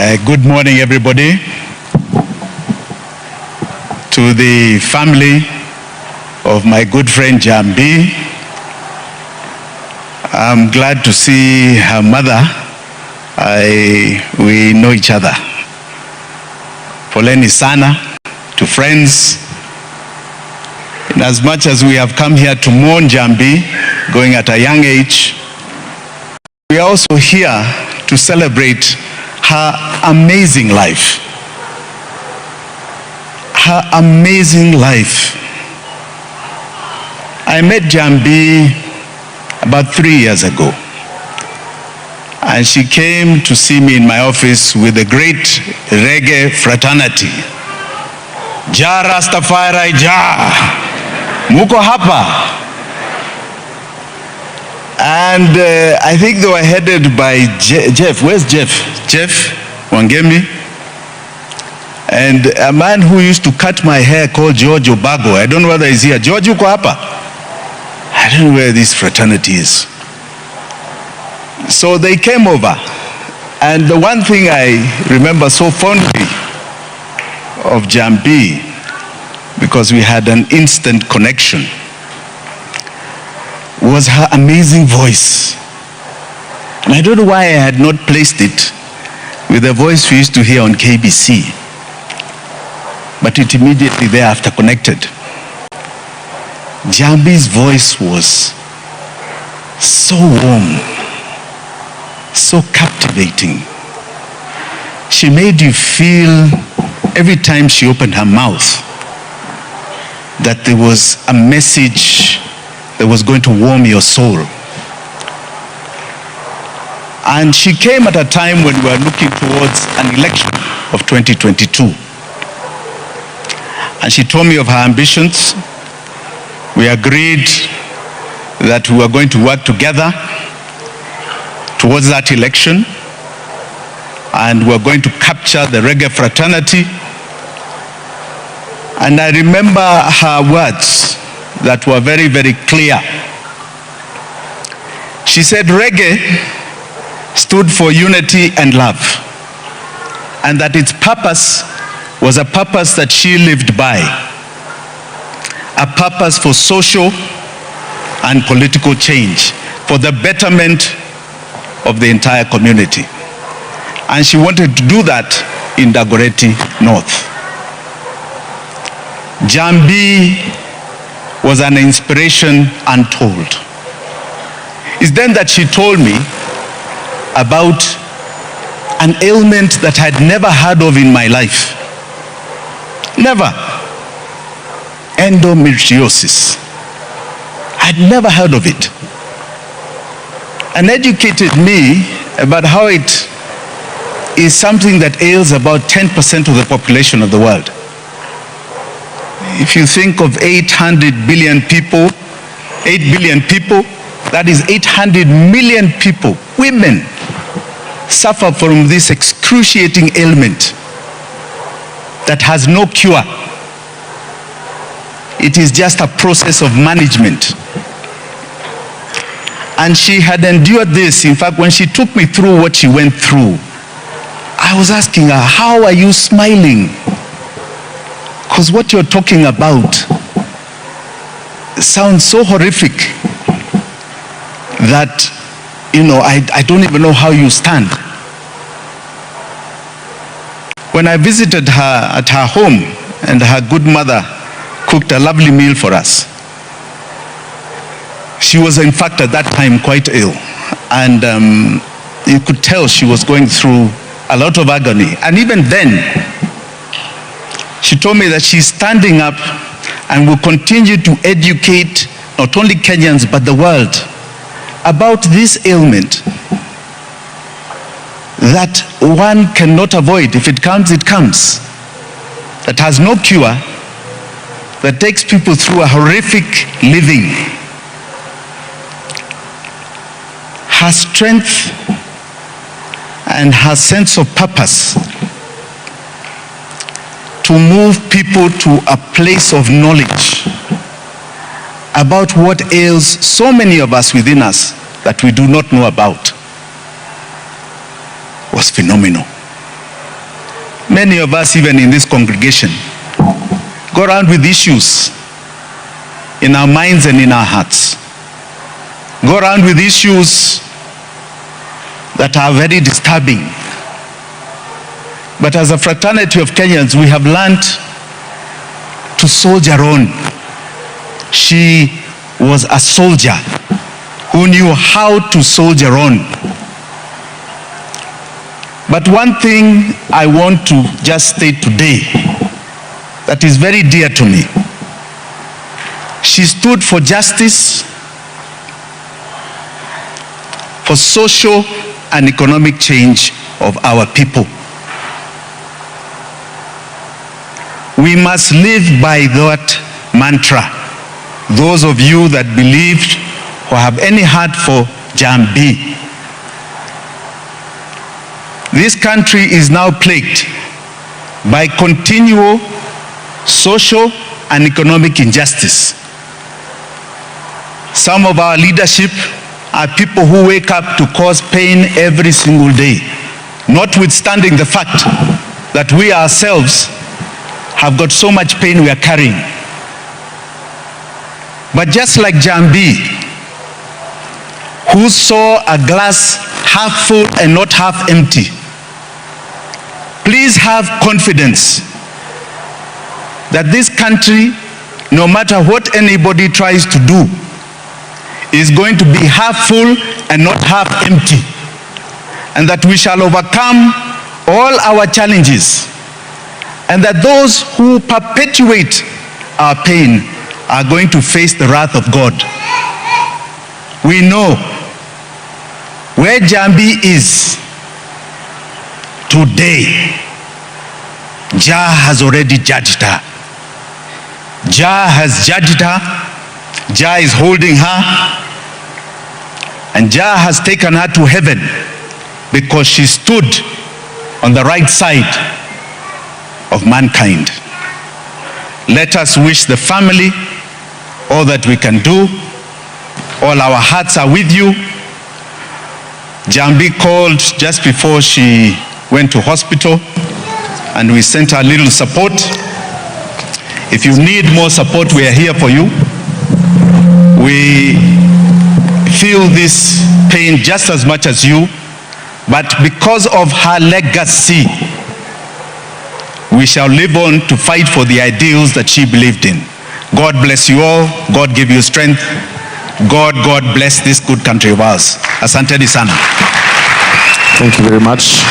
Good morning, everybody. To the family of my good friend Jahmby, I'm glad to see her mother. We know each other. Poleni sana to friends. In as much as we have come here to mourn Jahmby, going at a young age, we are also here to celebrate her amazing life. Her amazing life. I met Jahmby about 3 years ago, and she came to see me in my office with a great reggae fraternity. Ja Rastafari Ja, muko hapa. And I think they were headed by Jeff. Where's Jeff? Jeff Wanjigi. And a man who used to cut my hair called George Obago. I don't know whether he's here. George, uko hapa? I don't know where this fraternity is. So they came over. And the one thing I remember so fondly of Jahmby, because we had an instant connection, was her amazing voice. And I don't know why I had not placed it with the voice we used to hear on KBC, but it immediately thereafter connected. Jahmby's voice was so warm, so captivating. She made you feel every time she opened her mouth that there was a message that was going to warm your soul. And she came at a time when we were looking towards an election of 2022. And she told me of her ambitions. We agreed that we were going to work together towards that election, and we were going to capture the reggae fraternity. And I remember her words that were very, very clear. She said reggae stood for unity and love, and that its purpose was a purpose that she lived by, a purpose for social and political change, for the betterment of the entire community. And she wanted to do that in Dagoretti North. Jahmby was an inspiration untold. It's then that she told me about an ailment that I'd never heard of in my life. Never. Endometriosis. I'd never heard of it. And educated me about how it is something that ails about 10% of the population of the world. If you think of 800 billion people, 8 billion people, that is 800 million people, women, suffer from this excruciating ailment that has no cure. It is just a process of management. And she had endured this. In fact, when she took me through what she went through, I was asking her, how are you smiling? Because what you're talking about sounds so horrific that, I don't even know how you stand. When I visited her at her home, and her good mother cooked a lovely meal for us, she was in fact at that time quite ill. And you could tell she was going through a lot of agony. And even then, she told me that she's standing up and will continue to educate not only Kenyans but the world about this ailment that one cannot avoid. If it comes, it comes. That has no cure, that takes people through a horrific living. Her strength and her sense of purpose to move people to a place of knowledge about what ails so many of us within us that we do not know about was phenomenal. many of us even in this congregation, go around with issues in our minds and in our hearts. Go around with issues that are very disturbing. But as a fraternity of Kenyans, we have learned to soldier on. She was a soldier who knew how to soldier on. But one thing I want to just state today that is very dear to me. She stood for justice, for social and economic change of our people. We must live by that mantra. Those of you that believed or have any heart for Jahmby, this country is now plagued by continual social and economic injustice. Some of our leadership are people who wake up to cause pain every single day, notwithstanding the fact that we ourselves have got so much pain we are carrying. But just like Jahmby, who saw a glass half full and not half empty, please have confidence that this country, no matter what anybody tries to do, is going to be half full and not half empty, and that we shall overcome all our challenges, and that those who perpetuate our pain are going to face the wrath of God. We know where Jahmby is today. Jah has already judged her. Jah has judged her. Jah is holding her. And Jah has taken her to heaven because she stood on the right side of mankind. Let us wish the family all that we can do. All our hearts are with you. Jahmby called just before she went to hospital, and we sent her a little support. If you need more support, we are here for you. We feel this pain just as much as you, but because of her legacy, we shall live on to fight for the ideals that she believed in. God bless you all. God give you strength. God bless this good country of ours. Asante sana. Thank you very much.